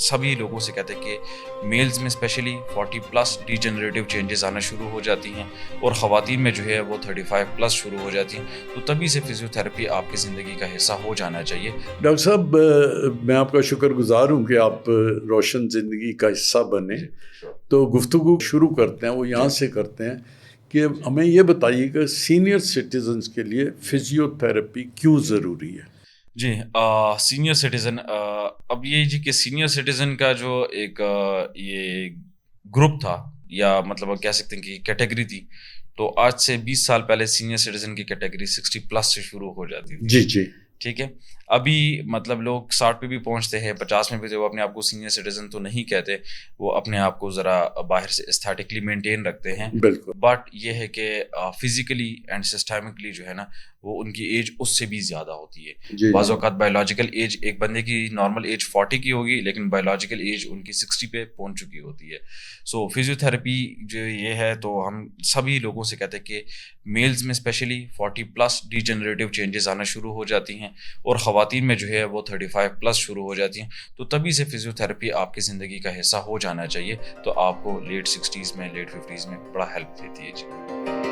سبھی لوگوں سے کہتے ہیں کہ میلز میں اسپیشلی 40+ ڈی جنریٹو چینجز آنا شروع ہو جاتی ہیں اور خواتین میں جو ہے وہ 35+ شروع ہو جاتی ہیں، تو تبھی سے فزیو تھراپی آپ کی زندگی کا حصہ ہو جانا چاہیے۔ ڈاکٹر صاحب، میں آپ کا شکر گزار ہوں کہ آپ روشن زندگی کا حصہ بنے۔ تو گفتگو شروع کرتے ہیں، وہ یہاں سے کرتے ہیں کہ ہمیں یہ بتائیے کہ سینئر سٹیزنز کے لیے فزیو تھراپی کیوں ضروری ہے؟ جی، سینئر سٹیزن، اب یہ جی کہ سینئر سٹیزن کا جو ایک یہ گروپ تھا، یا مطلب کہہ سکتے ہیں کہ کیٹیگری تھی، تو آج سے 20 سال پہلے سینئر سٹیزن کی کیٹیگری 60+ سے شروع ہو جاتی تھی۔ جی جی، ٹھیک ہے، ابھی مطلب لوگ 60 پہ بھی پہنچتے ہیں، 50 میں بھی، تو وہ اپنے آپ کو سینئر سٹیزن تو نہیں کہتے، وہ اپنے آپ کو ذرا باہر سے استھیٹکلی مینٹین رکھتے ہیں، بالکل۔ بٹ یہ ہے کہ فزیکلی اینڈ سسٹمکلی جو ہے نا، وہ ان کی ایج اس سے بھی زیادہ ہوتی ہے۔ جی بعض اوقات بایولوجیکل ایج ایک بندے کی نارمل ایج 40 کی ہوگی، لیکن بایولوجیکل ایج ان کی 60 پہ پہنچ چکی ہوتی ہے۔ سو فزیو تھراپی جو یہ ہے، تو ہم سبھی لوگوں سے کہتے ہیں کہ میلز میں اسپیشلی 40+ ڈی جنریٹو چینجز آنا شروع ہو جاتی ہیں اور خواتین میں جو ہے وہ 35+ شروع ہو جاتی ہیں، تو تبھی سے فزیو تھراپی آپ کی زندگی کا حصہ ہو جانا چاہیے، تو آپ کو لیٹ 60s میں، لیٹ 50s میں بڑا ہیلپ دیتی ہے۔ جی۔